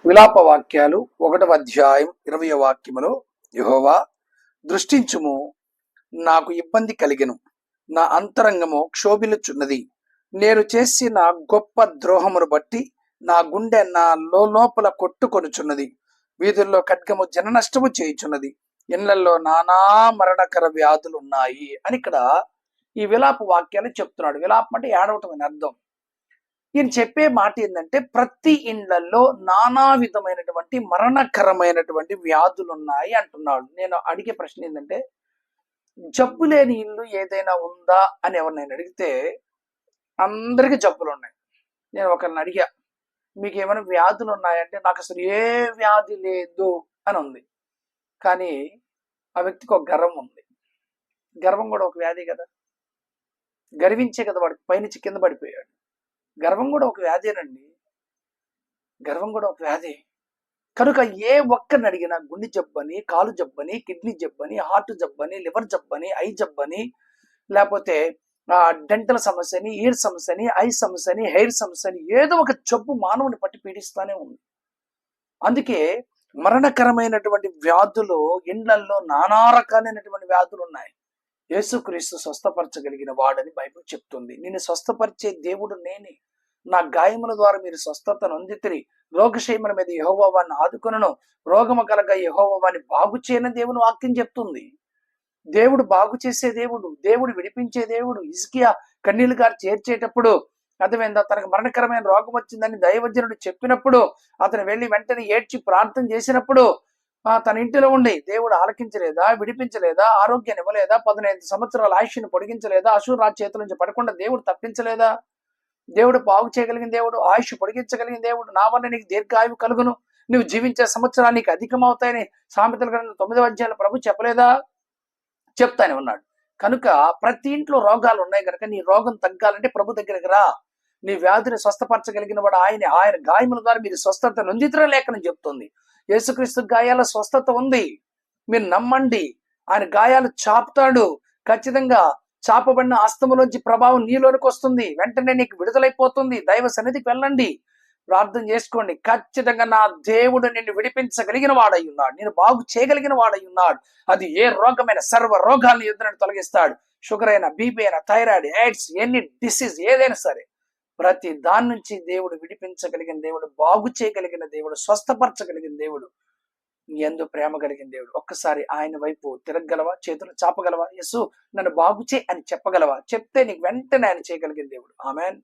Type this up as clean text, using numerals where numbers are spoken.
విలాప వాక్యాలు 1వ అధ్యాయం 20వ వాక్యములో, యెహోవా దృష్టించుము, నాకు ఇబ్బంది కలిగెను, నా అంతరంగము క్షోభిల్లుచున్నది. నేను చేసిన గొప్ప ద్రోహమును బట్టి నా గుండె నా లోపల కొట్టుకొనుచున్నది. వీధుల్లో ఖడ్గము జన నష్టము చేయుచున్నది. ఇళ్లలో నానా మరణకర వ్యాధులు ఉన్నాయి అని ఇక్కడ ఈ విలాప వాక్యాలు చెప్తున్నాడు. విలాపం అంటే ఏడవటం అని అర్థం. ఈయన చెప్పే మాట ఏంటంటే, ప్రతి ఇండ్లలో నానా విధమైనటువంటి మరణకరమైనటువంటి వ్యాధులు ఉన్నాయి అంటున్నాడు. నేను అడిగే ప్రశ్న ఏంటంటే, జబ్బు లేని ఇల్లు ఏదైనా ఉందా అని ఎవరినైనా అడిగితే అందరికీ జబ్బులు ఉన్నాయి. నేను ఒకరిని అడిగా, మీకు ఏమైనా వ్యాధులు ఉన్నాయంటే, నాకు అసలు ఏ వ్యాధి లేదు అని ఉంది. కానీ ఆ వ్యక్తికి ఒక గర్వం ఉంది. గర్వం కూడా ఒక వ్యాధి కదా. గర్వించే కదా వాడికి పైనుంచి కింద పడిపోయాడు. గర్వం కూడా ఒక వ్యాధేనండి. గర్వం కూడా ఒక వ్యాధి. కనుక ఏ ఒక్కరిని అడిగినా గుండె జబ్బని, కాలు జబ్బని, కిడ్నీ జబ్బని, హార్ట్ జబ్బని, లివర్ జబ్బని, ఐ జబ్బని, లేకపోతే డెంటల్ సమస్యని, ఇయర్ సమస్యని, ఐ సమస్యని, హెయిర్ సమస్యని, ఏదో ఒక జబ్బు మానవుని పట్టి పీడిస్తానే ఉంది. అందుకే మరణకరమైనటువంటి వ్యాధులు ఇండ్లల్లో నానా రకాలైనటువంటి వ్యాధులు ఉన్నాయి. యేసుక్రీస్తు స్వస్థపరచగలిగిన వాడని బైబిల్ చెప్తుంది. నిన్ను స్వస్థపరిచే దేవుడు నేనే. నా గాయముల ద్వారా మీరు స్వస్థత నొందితిరి. రోగక్షేమల మీద యెహోవా వారిని ఆదుకొనును. రోగము కలగ యెహోవా వారిని బాగు చేయని దేవుని వాక్యం చెప్తుంది. దేవుడు బాగు చేసే దేవుడు, దేవుడు విడిపించే దేవుడు. హిజ్కియా కన్నీళ్లు గారు చేర్చేటప్పుడు అర్థమైందా, తనకు మరణకరమైన రోగం వచ్చిందని దైవజనుడు చెప్పినప్పుడు అతను వెళ్ళి వెంటనే ఏడ్చి ప్రార్థన చేసినప్పుడు తన ఇంటిలో ఉండి దేవుడు ఆలకించలేదా, విడిపించలేదా, ఆరోగ్యాన్ని ఇవ్వలేదా, 15 సంవత్సరాల ఆయుష్ని పొడిగించలేదా, అశూరు రాజు చేతుల నుంచి పడకుండా దేవుడు తప్పించలేదా? దేవుడు బాగు చేయగలిగిన దేవుడు, ఆయుష్ పొడిగించగలిగిన దేవుడు. నా వల్ల నీకు దీర్ఘాయువు కలుగును, నువ్వు జీవించే సంవత్సరాలు నీకు అధికమవుతాయని సామెతల గ్రంథం 9వ అధ్యాయంలో ప్రభు చెప్పలేదా? చెప్తానే ఉన్నాడు. కనుక ప్రతి ఇంట్లో రోగాలు ఉన్నాయి కనుక నీ రోగం తగ్గాలంటే ప్రభు దగ్గరికి రా. నీ వ్యాధిని స్వస్థపరచగలిగిన వాడు ఆయన గాయముల ద్వారా మీరు స్వస్థత నొందితర లేఖనం చెప్తుంది. యేసుక్రీస్తు గాయాల స్వస్థత ఉంది. మీరు నమ్మండి. ఆయన గాయాలు చాపుతాడు. ఖచ్చితంగా చాపబడిన హస్తములోంచి ప్రభావం నీలోనికి వస్తుంది. వెంటనే నీకు విడుదలైపోతుంది. దైవ సన్నిధికి వెళ్ళండి, ప్రార్థన చేసుకోండి. ఖచ్చితంగా నా దేవుడు నిన్ను విడిపించగలిగిన వాడై ఉన్నాడు, నేను బాగు చేయగలిగిన వాడై ఉన్నాడు. అది ఏ రోగమైన సర్వ రోగాలను ఎదురని తొలగిస్తాడు. షుగర్ అయినా, బీపీ అయినా, థైరాయిడ్, ఎయిడ్స్, ఎన్ని డిసీజ్ ఏదైనా సరే ప్రతి దాని నుంచి దేవుడు విడిపించగలిగిన దేవుడు, బాగు చేయగలిగిన దేవుడు, స్వస్థపరచగలిగిన దేవుడు, యందు ప్రేమ కలిగిన దేవుడు. ఒక్కసారి ఆయన వైపు తిరగగలవా? చేతులు చాపగలవా? యేసు నన్ను బాగు చేయి అని చెప్పగలవా? చెప్తే నీకు వెంటనే ఆయన చేయగలిగిన దేవుడు. ఆమెన్.